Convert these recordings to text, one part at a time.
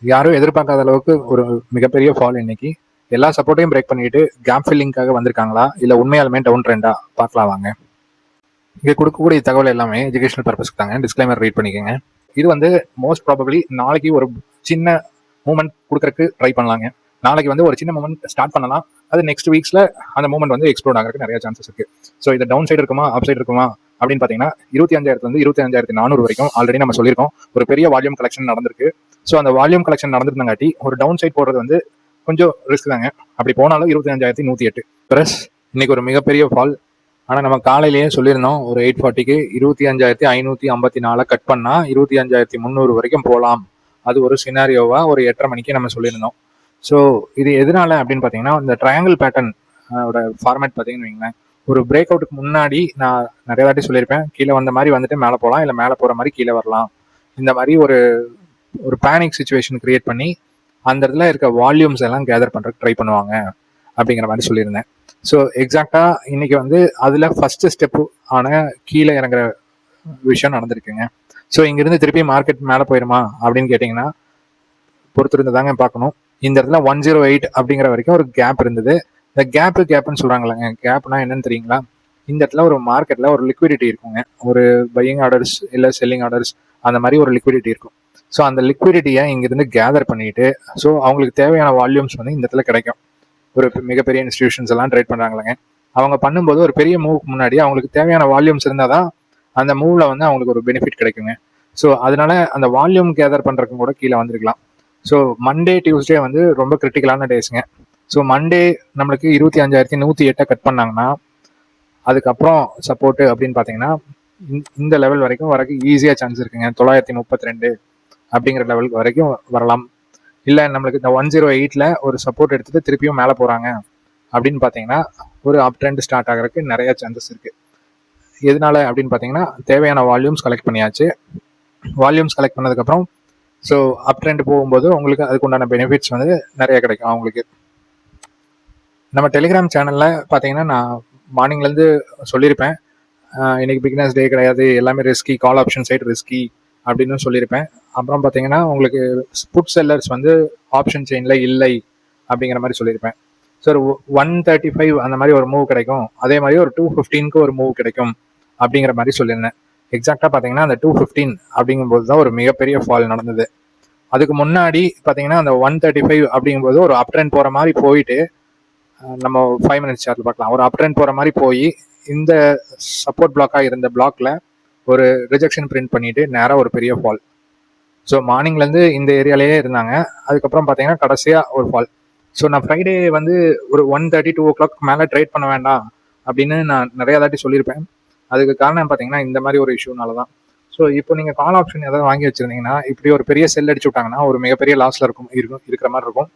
யாரும் எதிர்பார்க்காத அளவுக்கு ஒரு மிகப்பெரிய ஃபால் இன்னைக்கு. எல்லா சப்போர்ட்டையும் பிரேக் பண்ணிட்டு கேப் ஃபில்லிங்காக வந்திருக்காங்களா இல்லை உண்மையாலுமே டவுன் ட்ரெண்டா பார்க்கலாம் வாங்க. இங்கே கொடுக்கக்கூடிய தகவல் எல்லாமே எஜுகேஷனல் பர்பஸ்க்கு தாங்க. டிஸ்க்ளைமர் ரீட் பண்ணிக்கோங்க. இது வந்து மோஸ்ட் ப்ராபப்ளி நாளைக்கு ஒரு சின்ன மூமெண்ட் கொடுக்கறதுக்கு ட்ரை பண்ணலாங்க. நாளைக்கு வந்து ஒரு சின்ன மூமெண்ட் ஸ்டார்ட் பண்ணலாம். அது நெக்ஸ்ட் வீக்ஸ்ல அந்த மூமெண்ட் வந்து எக்ஸ்ப்ளோர் ஆகிறதுக்கு நிறைய சான்சஸ் இருக்கு. ஸோ இது டவுன் சைடு இருக்குமா அப் சைடு இருக்குமா அப்படின்னு பார்த்தீங்கன்னா 25,000 25,400 வரைக்கும் ஆல்ரெடி நம்ம சொல்லியிருக்கோம். ஒரு பெரிய வால்யூம் கலெக்ஷன் நடந்திருக்கு. ஸோ அந்த வால்யூம் கலெக்ஷன் நடந்திருந்தங்காட்டி ஒரு டவுன் சைட் போடுறது வந்து கொஞ்சம் ரிஸ்க் தாங்க. அப்படி போனாலும் 25,108 ப்ளஸ் இன்னைக்கு ஒரு மிகப்பெரிய ஃபால். ஆனால் நம்ம காலையிலேயே சொல்லியிருந்தோம் ஒரு 840க்கு 25,554 கட் பண்ணால் 25,300 வரைக்கும் போகலாம். அது ஒரு சினாரியோவா ஒரு 8:30 மணிக்கு நம்ம சொல்லியிருந்தோம். ஸோ இது எதனால அப்படின்னு பார்த்தீங்கன்னா இந்த ட்ரையாங்கிள் பேட்டர்ன் ஃபார்மேட் பார்த்தீங்கன்னு வைங்களேன், ஒரு பிரேக் அவுட்டுக்கு முன்னாடி நான் நிறைய வாட்டி சொல்லியிருப்பேன், கீழே வந்த மாதிரி வந்துட்டு மேலே போகலாம், இல்லை மேலே போகிற மாதிரி கீழே வரலாம். இந்த மாதிரி ஒரு ஒரு பேனிக் சுச்சுவேஷன் கிரியேட் பண்ணி அந்த இடத்துல இருக்க வால்யூம்ஸ் எல்லாம் கேதர் பண்ணுறதுக்கு ட்ரை பண்ணுவாங்க அப்படிங்கிற மாதிரி சொல்லியிருந்தேன். ஸோ எக்ஸாக்டாக இன்னைக்கு வந்து அதில் ஃபஸ்ட்டு ஸ்டெப்பு ஆன கீழே இறங்குற விஷயம் நடந்திருக்குங்க. ஸோ இங்கிருந்து திருப்பி மார்க்கெட் மேலே போயிருமா அப்படின்னு கேட்டிங்கன்னா பொறுத்திருந்து தாங்க பார்க்கணும். இந்த இடத்துல 108 அப்படிங்கிற வரைக்கும் ஒரு கேப் இருந்தது. இந்த கேப்னு சொல்கிறாங்களேங்க, கேப்னா என்னன்னு தெரியுங்களா? இந்த இடத்துல ஒரு மார்க்கெட்டில் ஒரு லிக்விடிட்டி இருக்குங்க. ஒரு பையிங் ஆர்டர்ஸ் இல்லை செல்லிங் ஆர்டர்ஸ் அந்த மாதிரி ஒரு லிக்விடிட்டி இருக்கும். ஸோ அந்த லிக்விடிட்டியை இங்கிருந்து கேதர் பண்ணிட்டு ஸோ அவங்களுக்கு தேவையான வால்யூம்ஸ் வந்து இந்த இடத்துல கிடைக்கும். ஒரு மிகப்பெரிய இன்ஸ்டிடியூஷன்ஸ் எல்லாம் ட்ரேட் பண்ணுறாங்களேங்க, அவங்க பண்ணும்போது ஒரு பெரிய மூவ்க்கு முன்னாடி அவங்களுக்கு தேவையான வால்யூம்ஸ் இருந்தால் தான் அந்த மூவ்ல வந்து அவங்களுக்கு ஒரு பெனிஃபிட் கிடைக்குங்க. ஸோ அதனால அந்த வால்யூம் கேதர் பண்ணுறதுக்கும் கூட கீழே வந்திருக்கலாம். ஸோ மண்டே டியூஸ்டே வந்து ரொம்ப கிரிட்டிக்கலான டேஸுங்க. ஸோ மண்டே நம்மளுக்கு 25,108 கட் பண்ணாங்கன்னா அதுக்கப்புறம் சப்போர்ட்டு அப்படின்னு பார்த்தீங்கன்னா இந்த லெவல் வரைக்கும் வரக்கு ஈஸியாக சான்ஸ் இருக்குங்க. 932 அப்படிங்கிற லெவலுக்கு வரைக்கும் வரலாம். இல்லை நம்மளுக்கு இந்த 108ல ஒரு சப்போர்ட் எடுத்துட்டு திருப்பியும் மேலே போகிறாங்க அப்படின்னு பார்த்தீங்கன்னா ஒரு அப் ட்ரெண்ட் ஸ்டார்ட் ஆகிறதுக்கு நிறைய சான்சஸ் இருக்குது. எதனால அப்படின்னு பார்த்தீங்கன்னா தேவையான வால்யூம்ஸ் கலெக்ட் பண்ணியாச்சு. வால்யூம்ஸ் கலெக்ட் பண்ணதுக்கப்புறம் ஸோ அப் ட்ரெண்ட் போகும்போது உங்களுக்கு அதுக்கு உண்டான பெனிஃபிட்ஸ் வந்து நிறைய கிடைக்கும் அவங்களுக்கு. நம்ம டெலிகிராம் சேனலில் பார்த்தீங்கன்னா நான் மார்னிங்லேருந்து சொல்லியிருப்பேன், இன்னைக்கு பிகினர்ஸ் டே கிடையாது, எல்லாமே risky, call option side risky அப்படின்னு சொல்லியிருப்பேன். அப்புறம் பார்த்தீங்கன்னா உங்களுக்கு புட் செல்லர்ஸ் வந்து ஆப்ஷன் செயினில் இல்லை அப்படிங்கிற மாதிரி சொல்லியிருப்பேன். ஸோ ஒரு 135 அந்த மாதிரி ஒரு மூவ் கிடைக்கும், அதே மாதிரி ஒரு 215க்கு ஒரு மூவ் கிடைக்கும் அப்படிங்கிற மாதிரி சொல்லியிருந்தேன். எக்ஸாக்டாக பார்த்தீங்கன்னா அந்த 215 அப்படிங்கும்போது தான் ஒரு மிகப்பெரிய ஃபால் நடந்தது. அதுக்கு முன்னாடி பார்த்தீங்கன்னா அந்த 135 அப்படிங்கும்போது ஒரு அப் ட்ரெண்ட் போகிற மாதிரி போயிட்டு நம்ம 5 மினிட்ஸ் சார்ட்ல பார்க்கலாம், ஒரு அப் ட்ரெண்ட் போகிற மாதிரி போய் இந்த சப்போர்ட் பிளாக்காக இருந்த பிளாக்ல ஒரு ரிஜெக்ஷன் பிரிண்ட் பண்ணிட்டு நேராக ஒரு பெரிய ஃபால். ஸோ மார்னிங்லேருந்து இந்த ஏரியாலேயே இருந்தாங்க. அதுக்கப்புறம் பார்த்தீங்கன்னா கடைசியாக ஒரு ஃபால். ஸோ நான் ஃப்ரைடே வந்து ஒரு 1:30 2 o'clock மேலே ட்ரேட் பண்ண வேண்டாம் அப்படின்னு நான் நிறையா தாட்டி சொல்லியிருப்பேன். அதுக்கு காரணம் பார்த்தீங்கன்னா இந்த மாதிரி ஒரு இஷ்யூனால தான். ஸோ இப்போ நீங்கள் கால் ஆப்ஷன் ஏதாவது வாங்கி வச்சிருந்தீங்கன்னா இப்படி ஒரு பெரிய செல் அடிச்சு விட்டாங்கன்னா ஒரு மிகப்பெரிய லாஸில் இருக்கிற மாதிரி இருக்கும்.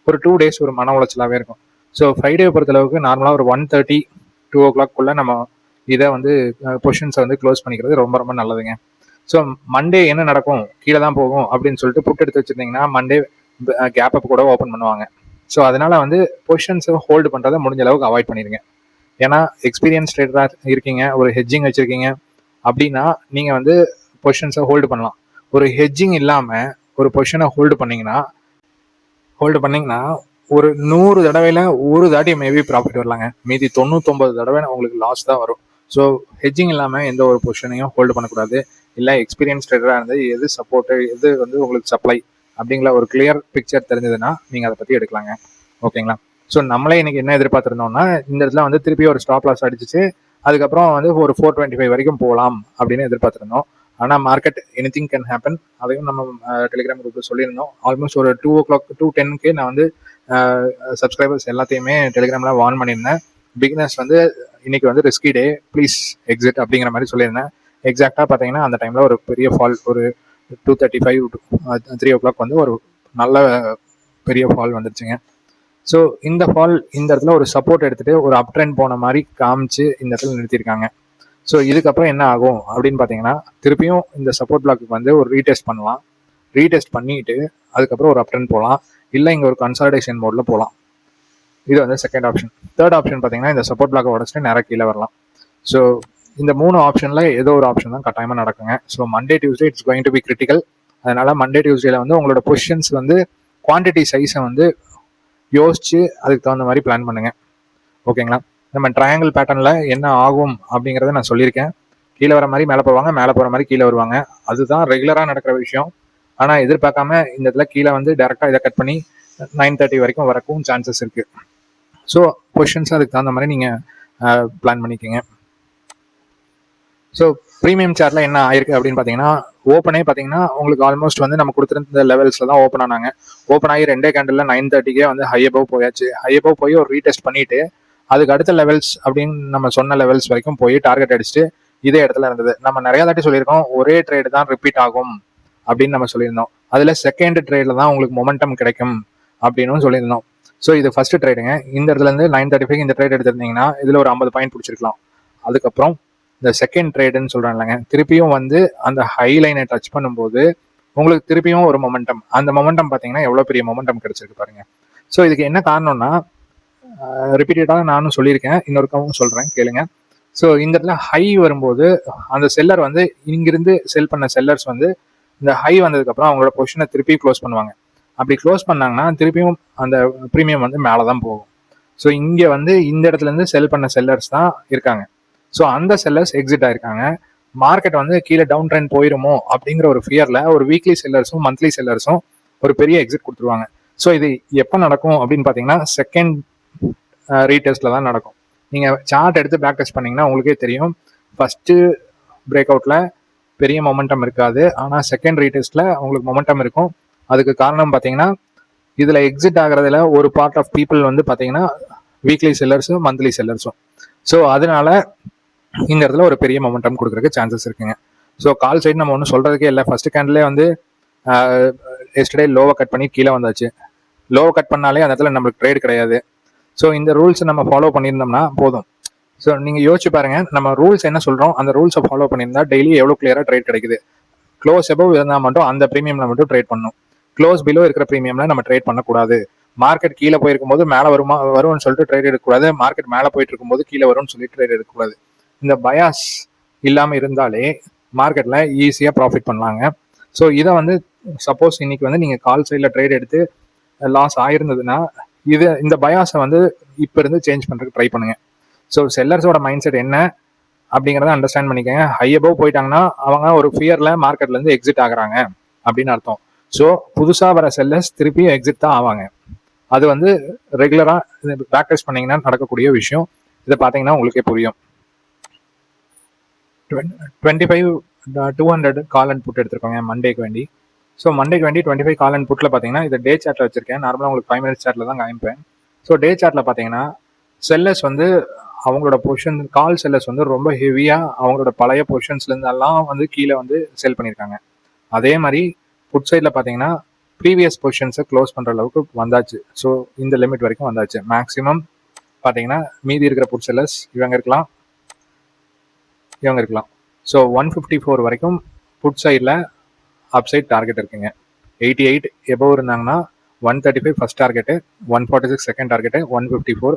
ஒரு 2 days ஒரு மன உளைச்சலாகவே இருக்கும். ஸோ ஃப்ரைடே பொறுத்தளவுக்கு நார்மலாக ஒரு 1:30 2 o'clock நம்ம இதை வந்து பொசிஷன்ஸை வந்து க்ளோஸ் பண்ணிக்கிறது ரொம்ப ரொம்ப நல்லதுங்க. ஸோ மண்டே என்ன நடக்கும், கீழே தான் போகும் அப்படின்னு சொல்லிட்டு புட் எடுத்து வச்சிருந்தீங்கன்னா மண்டே கேப் அப் கூட ஓப்பன் பண்ணுவாங்க. ஸோ அதனால வந்து பொசிஷன்ஸை ஹோல்டு பண்ணுறதை முடிஞ்ச அளவுக்கு அவாய்ட் பண்ணிடுங்க. ஏன்னா எக்ஸ்பீரியன்ஸ் ட்ரேடராக இருக்கீங்க, ஒரு ஹெட்ஜிங் வச்சுருக்கீங்க அப்படின்னா நீங்கள் வந்து பொசிஷன்ஸை ஹோல்டு பண்ணலாம். ஒரு ஹெட்ஜிங் இல்லாமல் ஒரு பொசிஷனை ஹோல்டு பண்ணிங்கன்னா ஒரு 100 தடவையில் ஒரு தாட்டி மேபி ப்ராஃபிட் வரலாங்க, மீதி 99 தடவை உங்களுக்கு லாஸ் தான் வரும். ஸோ ஹெட்ஜிங் இல்லாமல் எந்த ஒரு பொசிஷனையும் ஹோல்டு பண்ணக்கூடாது. இல்லை எக்ஸ்பீரியன்ஸ் ட்ரேடராக இருந்து எது சப்போர்ட்டு எது வந்து உங்களுக்கு சப்ளை அப்படிங்கிற ஒரு கிளியர் பிக்சர் தெரிஞ்சதுன்னா நீங்கள் அதை பற்றி எடுக்கலாங்க. ஓகேங்களா? ஸோ நம்மளே இன்னைக்கு என்ன எதிர்பார்த்துருந்தோம்னா இந்த இடத்துல வந்து திருப்பி ஒரு ஸ்டாப் லாஸ் அடிச்சிச்சு, அதுக்கப்புறம் வந்து ஒரு 425 வரைக்கும் போகலாம் அப்படின்னு எதிர்பார்த்துருந்தோம். ஆனால் மார்க்கெட் எனிதிங் கேன் ஹேப்பன். அதையும் நம்ம டெலிகிராம் குரூப்பில் சொல்லியிருந்தோம். ஆல்மோஸ்ட் ஒரு 2 o'clock 2:10 நான் வந்து சப்ஸ்கிரைபர்ஸ் எல்லாத்தையுமே டெலிகிராமில் வார்ன் பண்ணியிருந்தேன். பிகினர்ஸ் வந்து இன்னைக்கு வந்து ரிஸ்கி டே, ப்ளீஸ் எக்ஸிட் அப்படிங்கிற மாதிரி சொல்லியிருந்தேன். எக்ஸாக்டாக பார்த்தீங்கன்னா அந்த டைமில் ஒரு பெரிய ஃபால், ஒரு 2:35 3 o'clock வந்து ஒரு நல்ல பெரிய ஃபால் வந்துருச்சுங்க. ஸோ இந்த ஃபால் இந்த இடத்துல ஒரு சப்போர்ட் எடுத்துகிட்டு ஒரு அப் ட்ரெண்ட் போன மாதிரி காமிச்சு இந்த இடத்துல நிறுத்தியிருக்காங்க. ஸோ இதுக்கப்புறம் என்ன ஆகும் அப்படின்னு பார்த்தீங்கன்னா திருப்பியும் இந்த சப்போர்ட் பிளாக்கு வந்து ஒரு ரீடெஸ்ட் பண்ணலாம். ரீடெஸ்ட் பண்ணிட்டு அதுக்கப்புறம் ஒரு அப் ட்ரெண்ட் போகலாம், இல்லை இங்கே ஒரு கன்சாலிடேஷன் மோடில் போகலாம். இது வந்து செகண்ட் ஆப்ஷன். தேர்ட் ஆப்ஷன் பார்த்தீங்கன்னா இந்த சப்போர்ட் பிளாக்கை உடச்சிட்டு நேராக கீழே வரலாம். ஸோ இந்த 3 ஆப்ஷனில் ஏதோ ஒரு ஆப்ஷன் தான் கட்டாயமாக நடக்குங்க. So Monday Tuesday it's going to be critical. அதனால மண்டே டியூஸ்டேல வந்து உங்களோட பொசிஷன்ஸ் வந்து குவான்டிட்டி சைஸை வந்து யோசிச்சு அதுக்கு தகுந்த மாதிரி பிளான் பண்ணுங்க. ஓகேங்களா? நம்ம ட்ரையாங்கிள் பேட்டர்னில் என்ன ஆகும் அப்படிங்கிறத நான் சொல்லியிருக்கேன். கீழே வர மாதிரி மேலே போவாங்க, மேலே போகிற மாதிரி கீழே வருவாங்க. அதுதான் ரெகுலராக நடக்கிற விஷயம். ஆனால் எதிர்பார்க்காம இந்த இடத்துல கீழே வந்து டேரெக்டாக இதை கட் பண்ணி 9:30 வரைக்கும் வரக்கும் சான்சஸ் இருக்குது. ஸோ பொசிஷன்ஸ் அதுக்கு தகுந்த மாதிரி நீங்கள் பிளான் பண்ணிக்கோங்க. ஸோ ப்ரீமியம் சார்ட்ல என்ன ஆயிருக்கு அப்படின்னு பார்த்தீங்கன்னா, ஓப்பனே பார்த்தீங்கன்னா உங்களுக்கு ஆல்மோஸ்ட் வந்து நம்ம கொடுத்துருந்த லெவல்ஸில் தான் ஓப்பன் ஆனாங்க. ஓப்பன் ஆகி 2 கேண்டில் 9:30 வந்து ஹை அபவ் போயாச்சு. ஹை அபவ் போய் ஒரு ரீடெஸ்ட் பண்ணிட்டு அதுக்கு அடுத்த லெவல்ஸ் அப்படின்னு நம்ம சொன்ன லெவல்ஸ் வரைக்கும் போய் டார்கெட் அடிச்சுட்டு இதே இடத்துல இருந்தது. நம்ம நிறைய தாட்டி சொல்லியிருக்கோம், ஒரே ட்ரேடு தான் ரிப்பீட் ஆகும் அப்படின்னு நம்ம சொல்லியிருந்தோம். அதுல செகண்ட் ட்ரேட்ல தான் உங்களுக்கு மொமெண்டம் கிடைக்கும் அப்படின்னு சொல்லியிருந்தோம். ஸோ இது ஃபர்ஸ்ட் ட்ரேடுங்க. இந்த இடத்துல இருந்து 9:35 இந்த ட்ரேட் எடுத்திருந்தீங்கன்னா இதுல ஒரு 50 பாயிண்ட் பிடிச்சிருக்கலாம். அதுக்கப்புறம் இந்த செகண்ட் ட்ரேடுன்னு சொல்றேன் இல்லைங்க, திருப்பியும் வந்து அந்த ஹை லைனை டச் பண்ணும்போது உங்களுக்கு திருப்பியும் ஒரு மொமெண்டம், அந்த மொமெண்டம் பார்த்தீங்கன்னா எவ்வளோ பெரிய மொமெண்டம் கிடைச்சிருக்கு பாருங்க. ஸோ இதுக்கு என்ன காரணம்னா, ரிப்பீட்டடாக நானும் சொல்லியிருக்கேன், இன்னொருக்கவும் சொல்றேன் கேளுங்க. ஸோ இந்த இடத்துல ஹை வரும்போது அந்த செல்லர் வந்து இங்கிருந்து செல் பண்ண செல்லர்ஸ் வந்து இந்த ஹை வந்ததுக்கப்புறம் அவங்களோட பொசிஷனை திருப்பி க்ளோஸ் பண்ணுவாங்க. அப்படி க்ளோஸ் பண்ணாங்கன்னா திருப்பியும் அந்த ப்ரீமியம் வந்து மேலே தான் போகும். ஸோ இங்கே வந்து இந்த இடத்துல இருந்து செல் பண்ண செல்லர்ஸ் தான் இருக்காங்க. ஸோ அந்த செல்லர்ஸ் எக்ஸிட் ஆயிருக்காங்க. மார்க்கெட் வந்து கீழே டவுன் ட்ரெண்ட் போயிருமோ அப்படிங்கிற ஒரு ஃபியர்ல ஒரு வீக்லி செல்லர்ஸும் மந்த்லி செல்லர்ஸும் ஒரு பெரிய எக்ஸிட் கொடுத்துருவாங்க. ஸோ இது எப்போ நடக்கும் அப்படின்னு பார்த்தீங்கன்னா செகண்ட் ரீடெஸ்ட்ல தான் நடக்கும். நீங்க சார்ட் எடுத்து பேக் டெஸ்ட் பண்ணீங்கன்னா உங்களுக்கே தெரியும், ஃபர்ஸ்ட் பிரேக் அவுட்ல பெரிய மொமெண்டம் இருக்காது, ஆனால் செகண்ட் ரீடெஸ்ட்ல உங்களுக்கு மொமெண்டம் இருக்கும். அதுக்கு காரணம் பார்த்தீங்கன்னா இதுல எக்ஸிட் ஆகுறதுல ஒரு பார்ட் ஆஃப் பீப்புள் வந்து பார்த்தீங்கன்னா வீக்லி செல்லர்ஸும் மந்த்லி செல்லர்ஸும். ஸோ அதனால இந்த இடத்துல ஒரு பெரிய மொமெண்டம் கொடுக்குறதுக்கு சான்சஸ் இருக்குங்க. ஸோ கால் சைடு நம்ம ஒன்றும் சொல்றதுக்கே இல்லை. ஃபர்ஸ்ட் கேண்டிலே வந்து எஸ்டர்டே லோவை கட் பண்ணி கீழே வந்தாச்சு. லோவை கட் பண்ணாலே அந்த இடத்துல நம்மளுக்கு ட்ரேட் கிடையாது. ஸோ இந்த ரூல்ஸ் நம்ம ஃபாலோ பண்ணியிருந்தோம்னா போதும். ஸோ நீங்கள் யோசிச்சு பாருங்க, நம்ம ரூல்ஸ் என்ன சொல்கிறோம், அந்த ரூல்ஸை ஃபாலோ பண்ணியிருந்தா டெய்லி எவ்வளோ கிளியராக ட்ரேட் கிடைக்குது. க்ளோஸ் எபவ் இருந்தால் மட்டும் அந்த ப்ரீமியம்ல மட்டும் ட்ரேட் பண்ணணும். க்ளோஸ் பிலோ இருக்கிற ப்ரீமியம்ல நம்ம ட்ரேட் பண்ணக்கூடாது. மார்க்கெட் கீழே போயிருக்கும் போது மேலே வரும்னு சொல்லிட்டு ட்ரேட் எடுக்கக்கூடாது. மார்க்கெட் மேலே போயிட்டு இருக்கும்போது கீழே வரும்னு சொல்லி ட்ரேட் எடுக்கக்கூடாது. இந்த பயாஸ் இல்லாமல் இருந்தாலே மார்க்கெட்டில் ஈஸியாக ப்ராஃபிட் பண்ணலாங்க. ஸோ இதை வந்து சப்போஸ் இன்னைக்கு வந்து நீங்கள் கால் சைடில் ட்ரேட் எடுத்து லாஸ் ஆயிருந்ததுன்னா இந்த பயாஸை வந்து இப்போ இருந்து சேஞ்ச் பண்ணுறதுக்கு ட்ரை பண்ணுங்க. ஸோ செல்லர்ஸோட மைண்ட் செட் என்ன அப்படிங்கிறத அண்டர்ஸ்டாண்ட் பண்ணிக்கோங்க. ஹை அபவ் போயிட்டாங்கன்னா அவங்க ஒரு ஃபியர்ல மார்க்கெட்ல இருந்து எக்ஸிட் ஆகுறாங்க அப்படின்னு அர்த்தம். ஸோ புதுசாக வர செல்லர்ஸ் திருப்பியும் எக்ஸிட் தான் ஆவாங்க. அது வந்து ரெகுலராக பேக் டெஸ்ட் பண்ணீங்கன்னா நடக்கக்கூடிய விஷயம். இதை பார்த்தீங்கன்னா உங்களுக்கே புரியும். 25,200 கால் அண்ட் புட் எடுத்துருக்கோங்க மண்டேக்கு வேண்டி. ஸோ மண்டேக்கு வேண்டி 25 கால் அண்ட் புட்டில் பார்த்தீங்கன்னா இதை டே சார்ட்டில் வச்சிருக்கேன். நார்மலாக உங்களுக்கு 5 minutes சார்ட்டில் தான் காமிப்பேன். ஸோ டே சார்ட்டில் பார்த்தீங்கன்னா செல்லர்ஸ் வந்து அவங்களோட பொசிஷன், கால் செல்லர்ஸ் வந்து ரொம்ப ஹெவியாக அவங்களோட பழைய பொசிஷன்ஸ்லேருந்தெல்லாம் வந்து கீழே வந்து செல் பண்ணியிருக்காங்க. அதே மாதிரி புட் சைடில் பார்த்தீங்கன்னா ப்ரீவியஸ் பொசிஷன்ஸை க்ளோஸ் பண்ணுற அளவுக்கு வந்தாச்சு. ஸோ இந்த லிமிட் வரைக்கும் வந்தாச்சு. மேக்ஸிமம் பார்த்தீங்கன்னா மீதி இருக்கிற புட் செல்லர்ஸ் இவங்க இருக்கலாம். ஸோ 154 வரைக்கும் புட் சைடில் அப்சைட் டார்கெட் இருக்குங்க. 88 எபோவ் இருந்தாங்கன்னா 135 first target, 146 second target, 154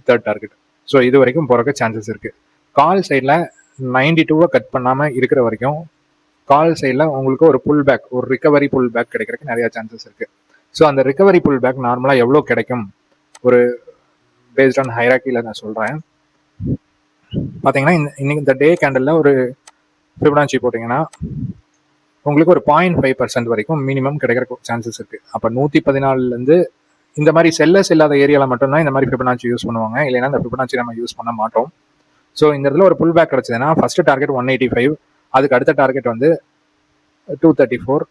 third target. So இது வரைக்கும் போகிறக்கு சான்சஸ் இருக்கு. கால் சைடில் 92 கட் பண்ணாமல் இருக்கிற வரைக்கும் கால் சைடில் உங்களுக்கு ஒரு புல் பேக், ஒரு ரிகவரி புல் பேக் கிடைக்கிறதுக்கு நிறைய சான்சஸ் இருக்கு. ஸோ அந்த ரிகவரி புல் பேக் நார்மலாக எவ்வளோ கிடைக்கும், ஒரு பேஸ்ட் ஆன் ஹைராக்கியில் நான் சொல்கிறேன். பார்த்தீங்கன்னா இன்னைக்கு இந்த டே கேண்டலில் ஒரு ஃபிபனாச்சி போட்டிங்கன்னா உங்களுக்கு ஒரு 0.5% வரைக்கும் மினிமம் கிடைக்கிற சான்சஸ் இருக்கு. அப்போ 114லேருந்து இந்த மாதிரி செல்லர்ஸ் இல்லாத ஏரியாவில் மட்டும்தான் இந்த மாதிரி ஃபிபனாச்சி யூஸ் பண்ணுவாங்க. இல்லைன்னா இந்த ஃபிபனாச்சி நம்ம யூஸ் பண்ண மாட்டோம். ஸோ இந்த இடத்துல ஒரு புல் பேக் கிடைச்சதுன்னா ஃபர்ஸ்ட் டார்கெட் 185, அதுக்கு அடுத்த டார்கெட் வந்து 234,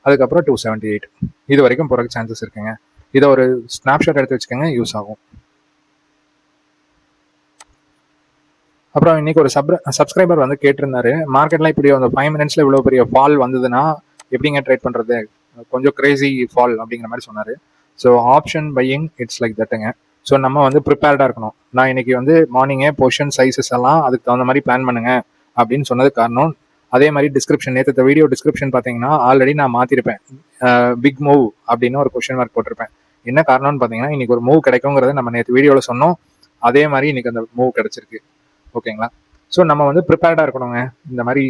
அதுக்கப்புறம் 278. இது வரைக்கும் போகிறக்கு சான்சஸ் இருக்குங்க. இதை ஒரு ஸ்னாப்ஷாட் எடுத்து வச்சுக்கோங்க, யூஸ் ஆகும். அப்புறம் இன்னைக்கு ஒரு சப்ஸ்கிரைபர் வந்து கேட்டிருந்தாரு, மார்க்கெட்லாம் இப்படி அந்த 5 minutesல இவ்வளோ பெரிய ஃபால் வந்ததுன்னா எப்படிங்க ட்ரேட் பண்ணுறது, கொஞ்சம் கிரேசி ஃபால் அப்படிங்கிற மாதிரி சொன்னார். So option buying it's like தட்டுங்க. ஸோ நம்ம வந்து ப்ரிப்பேர்டாக இருக்கணும். நான் இன்னைக்கு வந்து மார்னிங்கே பொசிஷன் சைஸஸ் எல்லாம் அதுக்கு தகுந்த மாதிரி பிளான் பண்ணுங்க அப்படின்னு சொன்னது காரணம். அதே மாதிரி டிஸ்கிரிப்ஷன், நேற்று வீடியோ டிஸ்கிரிப்ஷன் பார்த்தீங்கன்னா ஆல்ரெடி நான் மாற்றிருப்பேன். பிக் மூவ் அப்படின்னு ஒரு கொஸ்டின் மார்க் போட்டிருப்பேன். என்ன காரணம்னு பார்த்தீங்கன்னா இன்னைக்கு ஒரு மூவ் கிடைக்குங்கிறத நம்ம நேற்று வீடியோவில் சொன்னோம். அதே மாதிரி இன்னைக்கு அந்த மூவ் கிடைச்சிருக்கு. ஓகேங்களா? ஸோ நம்ம வந்து ப்ரிப்பேர்டாக இருக்கணுங்க இந்த மாதிரி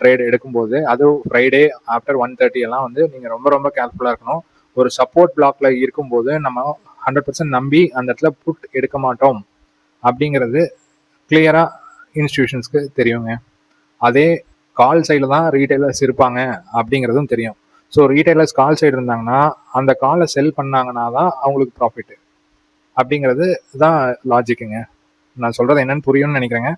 ட்ரேட் எடுக்கும்போது. அதுவும் ஃப்ரைடே ஆஃப்டர் 1:30 எல்லாம் வந்து நீங்கள் ரொம்ப ரொம்ப கேர்ஃபுல்லாக இருக்கணும். ஒரு சப்போர்ட் பிளாக்ல இருக்கும்போது நம்ம 100% நம்பி அந்த இடத்துல புட் எடுக்க மாட்டோம் அப்படிங்கிறது கிளியராக இன்ஸ்டிடியூஷன்ஸ்க்கு தெரியுங்க. அதே கால் சைடில் தான் ரீட்டைலர்ஸ் இருப்பாங்க அப்படிங்கிறதும் தெரியும். ஸோ ரீட்டைலர்ஸ் கால் சைடு இருந்தாங்கன்னா அந்த காலை செல் பண்ணாங்கன்னா தான் அவங்களுக்கு ப்ராஃபிட் அப்படிங்கிறது தான் லாஜிக்குங்க. நான் சொல்கிறது என்னன்னு புரியும்னு நினைக்கிறேங்க.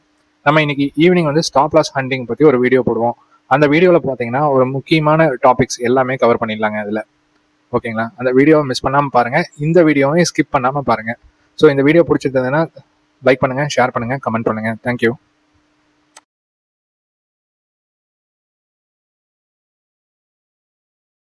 நம்ம இன்னைக்கு ஈவினிங் வந்து ஸ்டாப் லாஸ் ஹண்டிங் பற்றி ஒரு வீடியோ போடுவோம். அந்த வீடியோவில் பார்த்தீங்கன்னா ஒரு முக்கியமான டாபிக்ஸ் எல்லாமே கவர் பண்ணிடலாங்க அதில். ஓகேங்களா? அந்த வீடியோவை மிஸ் பண்ணாமல் பாருங்கள். இந்த வீடியோவையும் ஸ்கிப் பண்ணாமல் பாருங்கள். ஸோ இந்த வீடியோ பிடிச்சிருந்ததுன்னா லைக் பண்ணுங்கள், ஷேர் பண்ணுங்கள், கமெண்ட் பண்ணுங்கள். தேங்க்யூ.